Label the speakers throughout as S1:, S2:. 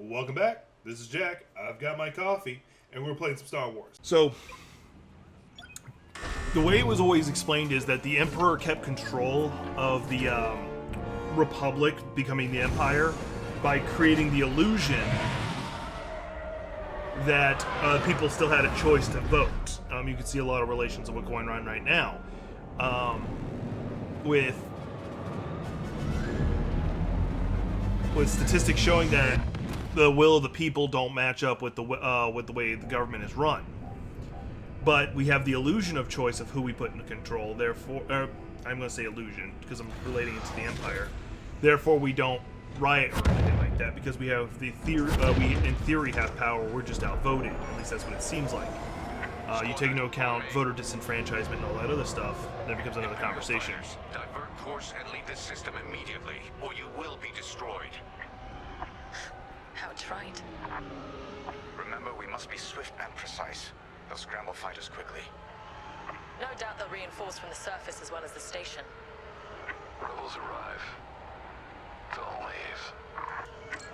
S1: Welcome back. This is Jack. I've got my coffee, and we're playing some Star Wars. So, the way it was always explained is that the Emperor kept control of the Republic becoming the Empire by creating the illusion that people still had a choice to vote. You can see a lot of relations of what's going on right now with statistics showing that the will of the people don't match up with the way the government is run. But we have the illusion of choice of who we put into control. Therefore, I'm going to say illusion because I'm relating it to the Empire. Therefore, we don't riot or anything like that because we have the theory. We in theory have power. We're just outvoted. At least that's what it seems like. You take into account voter disenfranchisement and all that other stuff. That becomes another conversation.
S2: Divert course and leave this system immediately, or you will be destroyed.
S3: How trite.
S2: Remember, we must be swift and precise. They'll scramble fighters quickly.
S3: No doubt they'll reinforce from the surface as well as the station.
S2: Rebels arrive. They'll leave.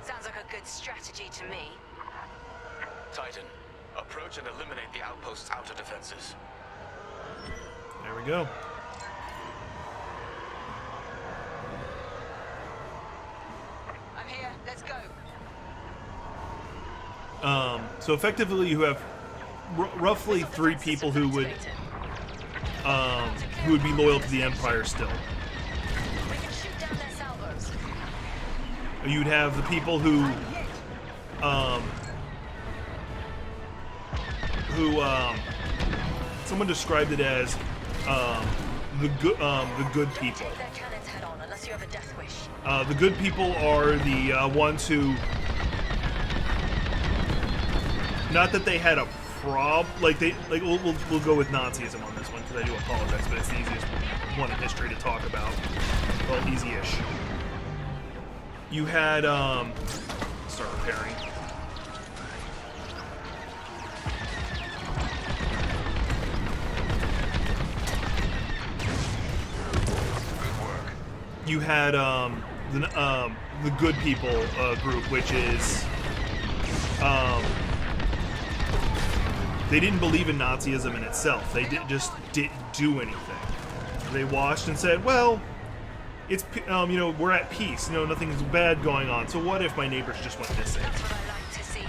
S3: Sounds like a good strategy to me.
S2: Titan, approach and eliminate the outpost's outer defenses.
S1: There we go.
S3: I'm here. Let's go.
S1: So effectively, you have roughly 3 people who would be loyal to the Empire still.
S3: We can shoot down their salvos.
S1: You'd have the people who someone described it as the good people.
S3: Take their cannons head on unless you have a death wish.
S1: The good people are the ones who, not that they had a we'll go with Nazism on this one because I do apologize, but it's the easiest one in history to talk about. Well, easy-ish. You had start repairing. You had the good people group, which is they didn't believe in Nazism in itself. They just didn't do anything. They watched and said, "Well, it's we're at peace. Nothing's bad going on. So what if my neighbors just went missing?"
S3: That's what I like to see.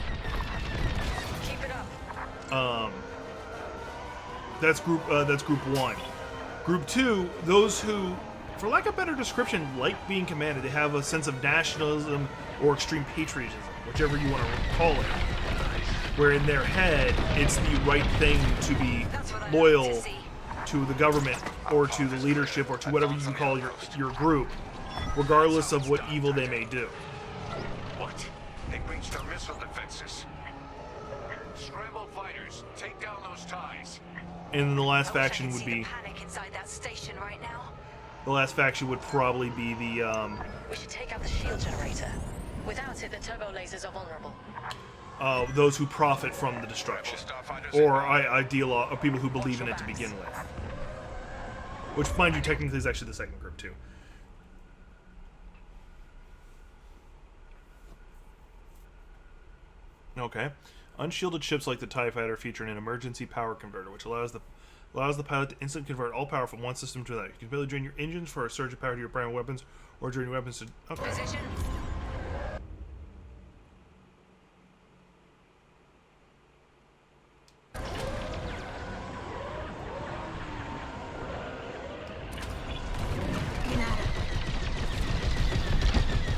S3: Keep it up.
S1: That's group 1. Group 2, those who, for lack of a better description, like being commanded. They have a sense of nationalism or extreme patriotism, whichever you want to call it. Where in their head, it's the right thing to be loyal to the government or to the leadership or to whatever you can call your group, regardless of what evil they may do.
S2: What? They breached our missile defenses. Scramble fighters, take down those ties.
S1: And then the last faction would be
S3: Panic inside that station right now.
S1: the last faction would probably be the
S3: We should take out the shield generator. Without it, the turbo lasers are vulnerable.
S1: those who profit from the destruction, or people who believe in it to begin with. Which, mind you, technically is actually the second group too. Okay. Unshielded ships like the TIE Fighter feature an emergency power converter, which allows the pilot to instantly convert all power from one system to another. You can ability drain your engines for a surge of power to your primary weapons, or drain your weapons to... Okay.
S3: Position.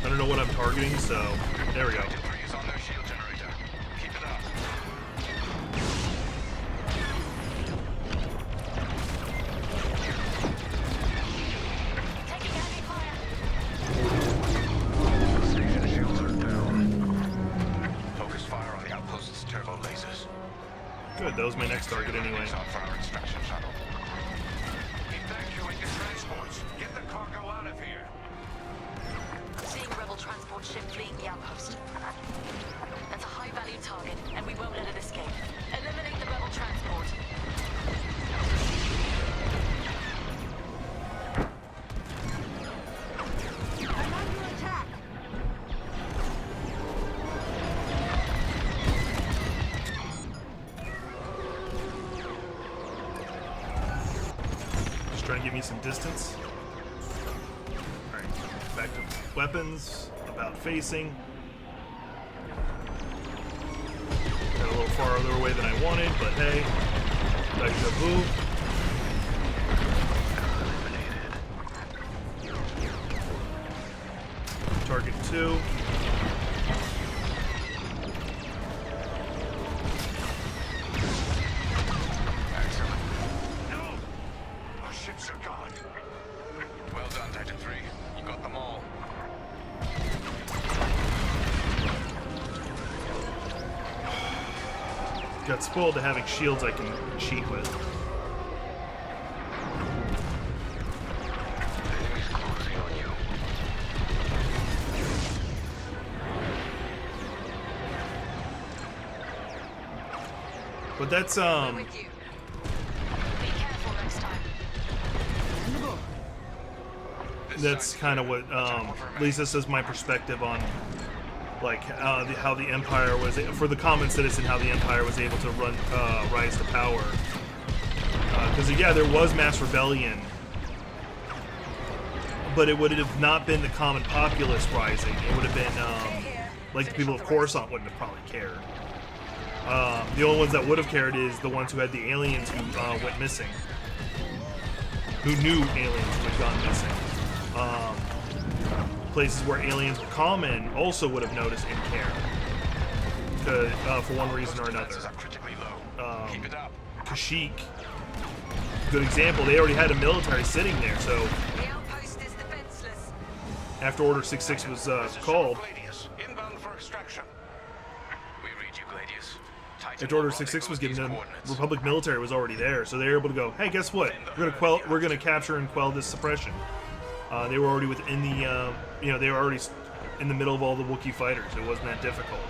S1: I don't know what I'm targeting, so there we go.
S2: Debris is on their shield generator. Keep it up.
S3: Taking heavy fire.
S2: Station shields are down. Focus fire on the outpost's turbo lasers.
S1: Good, that was my next target anyway.
S2: Lights out for our extraction shuttle. Evacuate the transports. Get the cargo out of here.
S3: Seeing rebel transport ship fleeing the outpost. That's a high-value target, and we won't let it escape. Eliminate the rebel transport. I'm under attack.
S1: trying to give me some distance. Alright, back to weapons. About facing. Got a little farther away than I wanted, but hey. Deja vu. Target 2.
S2: Excellent. No! Our ships are gone. Well done, Titan 3. You got them all.
S1: Got spoiled to having shields I can cheat with.
S2: Enemies closing on you.
S1: But that's
S3: With you. Be careful next time.
S1: that's kind of what Lisa says my perspective on like how the Empire was for the common citizen, how the Empire was able to rise to power. Because yeah, there was mass rebellion, but it would have not been the common populace rising. It would have been like the people of Coruscant wouldn't have probably cared. The only ones that would have cared is the ones who had the aliens who went missing, who knew aliens who had gone missing. Places where aliens were common also would have noticed and cared, for one reason or another.
S2: Keep it up.
S1: Kashyyyk, good example. They already had a military sitting there, so
S3: The outpost is defenseless.
S1: after Order 66 was called,
S2: Inbound for extraction. We read you, Gladius.
S1: after Order 66 was given, the Republic military was already there, so they were able to go, hey, guess what? We're gonna capture and quell this suppression. They were already within the, they were already in the middle of all the Wookiee fighters. It wasn't that difficult.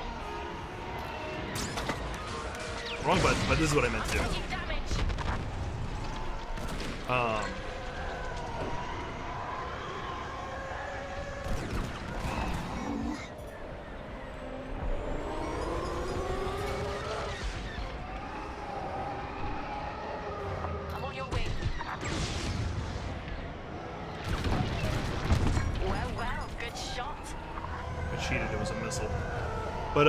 S1: Wrong button, but this is what I meant to do.
S3: Taking damage. I'm on your wing. Well, good shot.
S1: I cheated, it was a missile. But,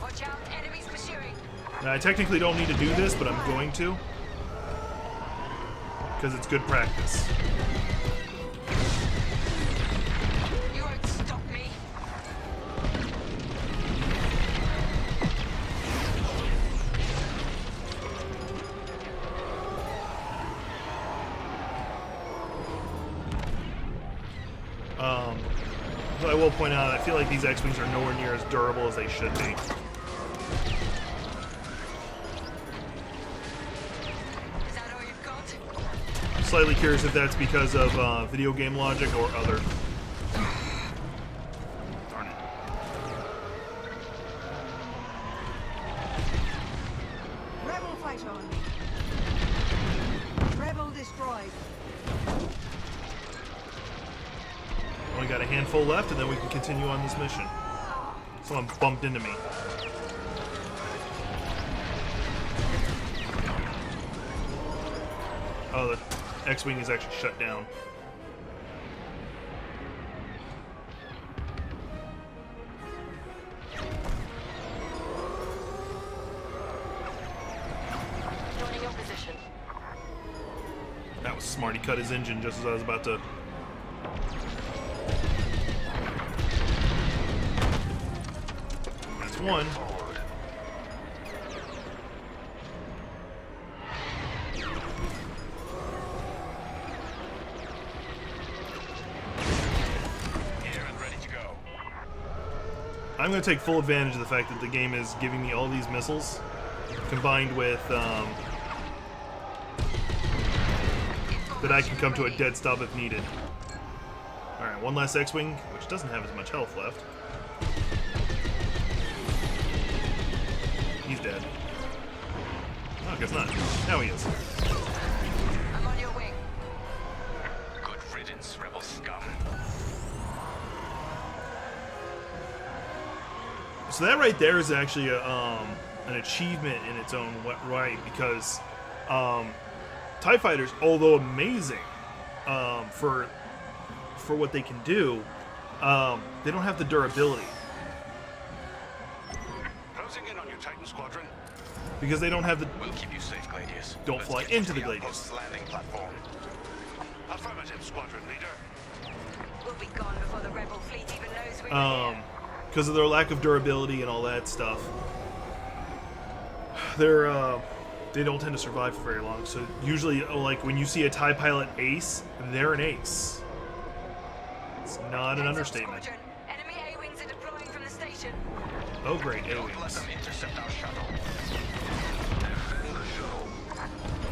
S3: Watch out, enemies pursuing.
S1: I technically don't need to do this, but I'm going to. Because it's good practice.
S3: You won't stop me.
S1: But I will point out, I feel like these X-Wings are nowhere near as durable as they should be.
S3: Is that all you've got?
S1: Slightly curious if that's because of video game logic or other. Darn it.
S4: Rebel fight on. Rebel destroyed.
S1: Only got a handful left, and then we can continue on this mission. Someone bumped into me. Oh, the X-Wing is actually shut down.
S3: Joining your position.
S1: That was smart. He cut his engine just as I was about to. That's one.
S2: Here and ready to go.
S1: I'm going to take full advantage of the fact that the game is giving me all these missiles, combined with that I can come to a dead stop if needed. Alright, one last X-Wing, which doesn't have as much health left. He's dead. Oh, I guess not. Now he is.
S3: I'm on your wing.
S1: So that right there is actually an achievement in its own right, because TIE fighters, although amazing for what they can do, they don't have the durability.
S2: Closing in on you, Titan Squadron.
S1: Because they don't have the...
S2: We'll keep you safe, Gladius.
S1: Don't
S2: Let's
S1: fly
S2: get you
S1: into
S2: to
S1: the Gladius.
S2: outpost's landing platform. Affirmative, Squadron Leader.
S4: We'll be gone before the rebel fleet even knows we're here.
S1: Because of their lack of durability and all that stuff, they don't tend to survive for very long. So usually, like when you see a TIE pilot ace, they're an ace. It's not an
S4: Heads up,
S1: understatement.
S4: Squadron. Enemy A-wings are deploying from the station.
S1: Oh great,
S2: Don't let
S1: A-wings.
S2: them intercept our shuttle. Defend the shuttle.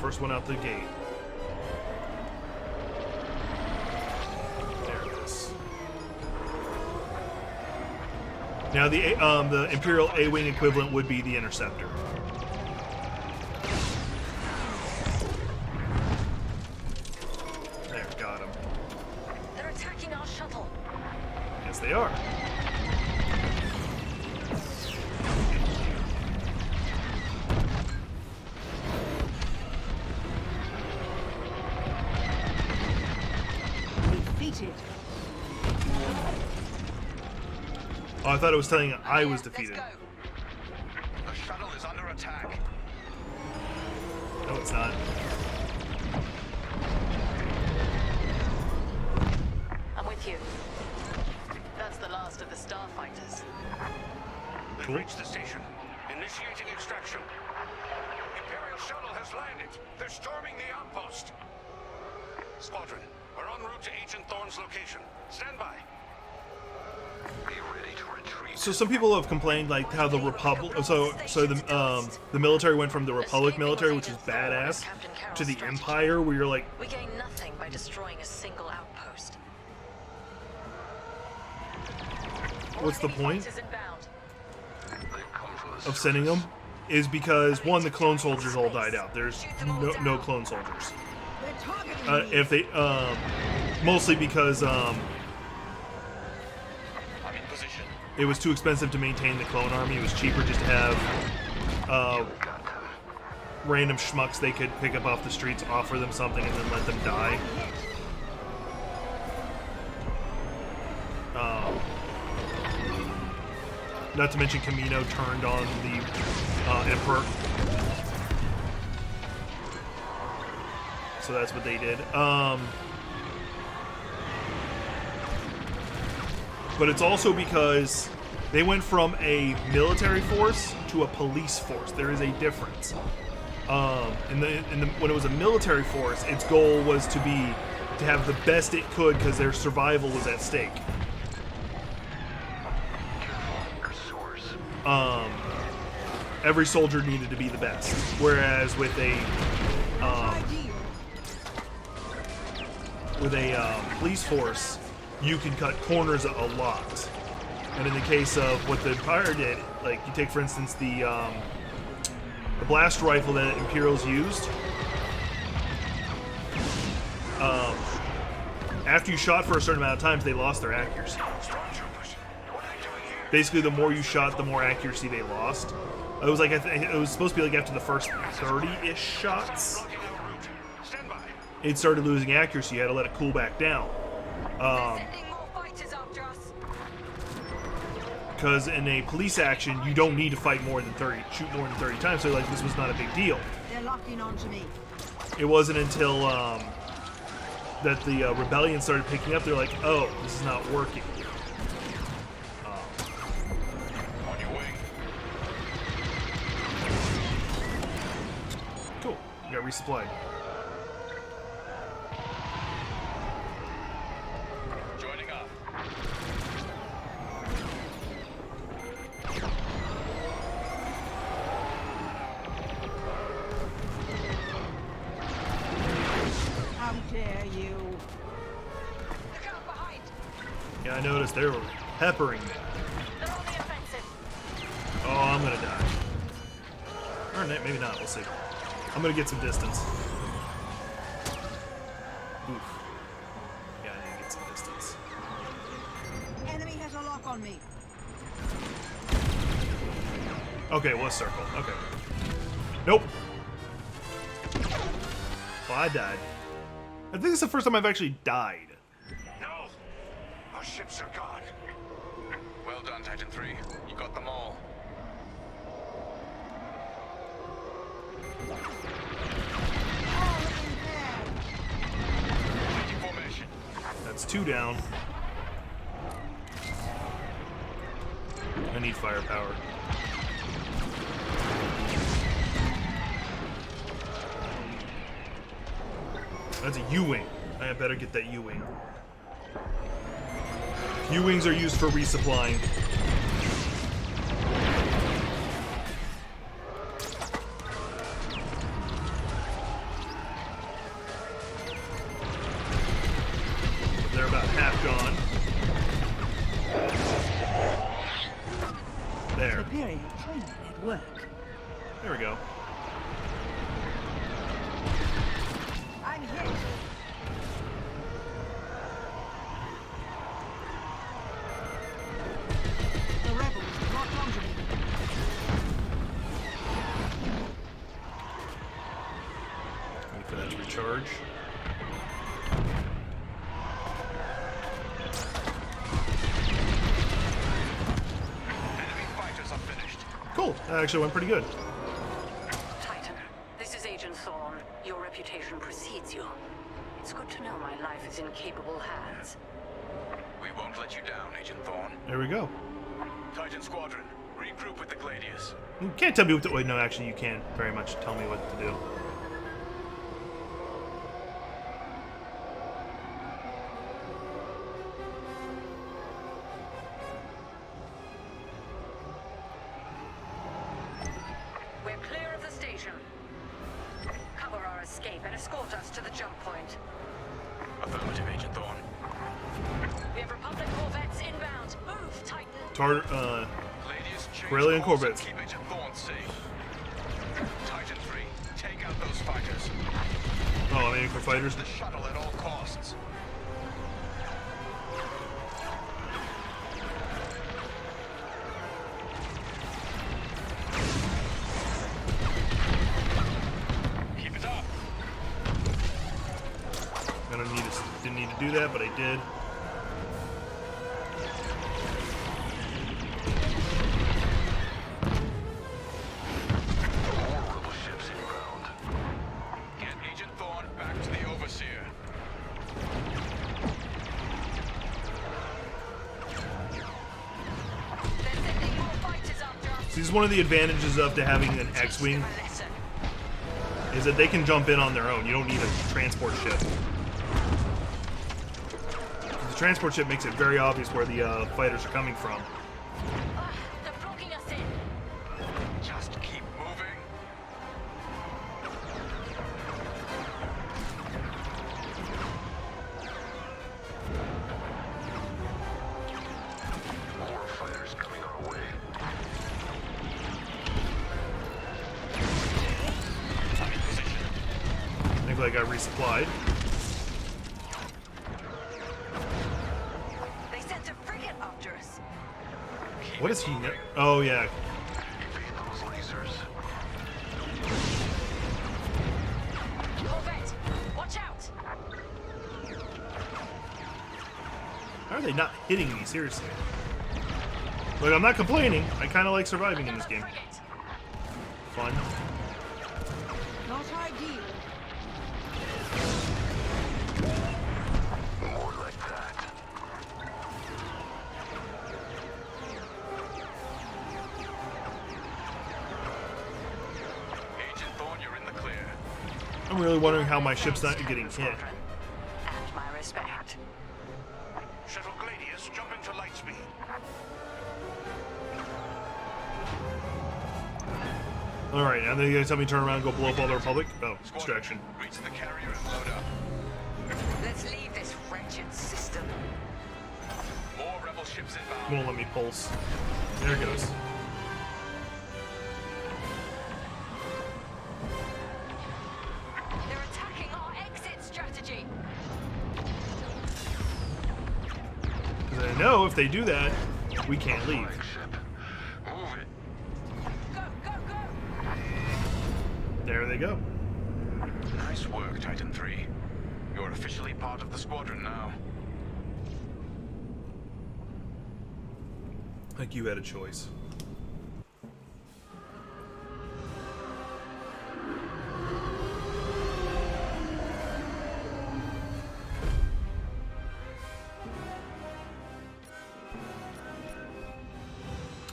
S1: First one out the gate. There it is. Now the Imperial A-wing equivalent would be the Interceptor. There, got him.
S3: They're attacking our shuttle.
S1: Yes, they are.
S4: Defeated.
S1: Oh, I thought it was telling I was
S4: Yeah,
S1: defeated.
S4: Let's go.
S2: The shuttle is under attack.
S1: No, it's not.
S3: I'm with you. That's the last of the starfighters.
S2: They've
S1: Cool.
S2: reached the station. Initiating extraction. Imperial shuttle has landed. They're storming the outpost. Squadron, we're en route to Agent Thorne's location. Stand by. Be ready to retreat.
S1: So some people have complained like how the Republic, so the military went from the Republic military, which is badass, to the Empire, where you're like,
S3: We gain nothing by destroying a single outpost.
S1: what's the
S3: Enemy
S1: point
S3: fighters inbound.
S2: They've come from the
S1: of sending them? Is because one, the clone soldiers all died out. There's no clone soldiers.
S4: They're targeting me.
S1: If they, mostly because
S2: I'm in position.
S1: it was too expensive to maintain the clone army. It was cheaper just to have random schmucks they could pick up off the streets, offer them something, and then let them die. Not to mention Camino turned on the Emperor. So that's what they did. But it's also because they went from a military force to a police force. There is a difference. When it was a military force, its goal was to have the best it could because their survival was at stake. Every soldier needed to be the best. Whereas with a police force, you can cut corners a lot. And in the case of what the Empire did, like you take for instance the blast rifle that Imperials used. After you shot for a certain amount of times, they lost their accuracy.
S2: Stormtroopers, what are they doing here?
S1: Basically, the more you shot, the more accuracy they lost. It was like it was supposed to be like after the first 30-ish shots,
S2: Blocking our route. Stand by.
S1: it started losing accuracy. You had to let it cool back down.
S4: Sending more fighters after us.
S1: Because in a police action, you don't need to fight more than 30, shoot more than 30 times. So like this was not a big deal.
S4: They're locking onto me.
S1: It wasn't until that the rebellion started picking up. They're like, oh, this is not working.
S2: On your wing.
S1: Cool. You got resupplied.
S2: Joining up.
S4: How dare you? Look out behind.
S1: Yeah, I noticed they were peppering me.
S3: They're on the offensive.
S1: Oh, I'm gonna die. Or maybe not. We'll see. I'm gonna get some distance. Oof. Yeah, I need to get some distance.
S4: Enemy has a lock on me.
S1: Okay, well, a circle. Okay. Nope. Well, I died. I think it's the first time I've actually died.
S2: No! Our ships are gone. Well done, Titan 3. You got them all. Taking formation.
S1: That's 2 down. I need firepower. That's a U-wing. I better get that U-wing. U-wings are used for resupplying. They're about half gone. There.
S5: Imperial training at work.
S1: There we go.
S4: I'm hit.
S5: The rebels locked onto me.
S1: Wait for that to recharge.
S2: Enemy fighters are finished.
S1: Cool. That actually went pretty good.
S3: Titan, this is Agent Thorne. Your reputation precedes you. It's good to know my life is in capable hands.
S2: We won't let you down, Agent Thorne.
S1: There we go.
S2: Titan Squadron, regroup with the Gladius.
S1: You can't tell me what to... Wait, no, actually, you can very much tell me what to do.
S4: We're clear of the station. Cover our escape and escort us to the jump point.
S2: Affirmative, Agent Thorne.
S4: We have Republic corvettes inbound. Move, Titan.
S2: Gladius, change
S1: Brilliant
S2: course
S1: corvettes.
S2: and keep Agent Thorne safe. Titan 3, take out those fighters.
S1: Oh, I'm aiming for fighters.
S2: The shuttle at all costs. Keep it up.
S1: Didn't need to do that, but I did.
S2: Rebel ships inbound. Get Agent Thorne back to the Overseer.
S4: They're sending more fighters after us.
S1: See, this is one of the advantages of having an X-wing,
S4: Teach them a lesson.
S1: is that they can jump in on their own. You don't need a transport ship. The transport ship makes it very obvious where the fighters are coming from.
S4: They're blocking us in.
S2: Just keep moving. More fighters coming our way. In position.
S1: Thankfully, I got resupplied.
S4: They sent a frigate after us.
S2: Keep
S1: What
S2: it
S1: is he?
S2: moving.
S1: Oh yeah.
S2: Evade those lasers.
S4: Corvette, watch out.
S1: How are they not hitting me? Seriously. Look, I'm not complaining. I kind of like surviving in this game.
S4: Frigate.
S1: Fun.
S5: Not ideal.
S2: More like that. Agent Thorne, you're in the clear.
S1: I'm really wondering how my ship's not getting hit.
S3: Squadron. And my respect.
S2: Shuttle Gladius, jump into light speed.
S1: Alright, now they're gonna tell me to turn around and go blow up all the Republic? Oh,
S2: Squadron,
S1: distraction.
S2: reach the carrier and load up.
S4: Let's leave this wretched system.
S2: More rebel ships inbound.
S1: Won't let me pulse. There it goes.
S4: They're attacking our exit strategy.
S1: Because I know if they do that, we can't leave.
S2: Flagship. Move it.
S4: Go,
S1: they go.
S2: Nice work, Titan 3. You're officially part of the Squadron now.
S1: Like you had a choice.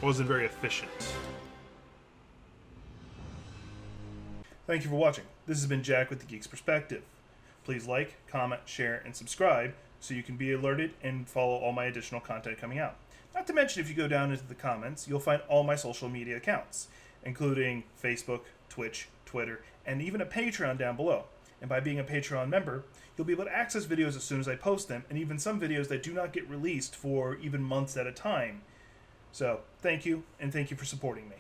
S1: Wasn't very efficient. Thank you for watching. This has been Jack with the Geek's Perspective. Please like, comment, share, and subscribe so you can be alerted and follow all my additional content coming out. Not to mention, if you go down into the comments, you'll find all my social media accounts, including Facebook, Twitch, Twitter, and even a Patreon down below. And by being a Patreon member, you'll be able to access videos as soon as I post them, and even some videos that do not get released for even months at a time. So, thank you, and thank you for supporting me.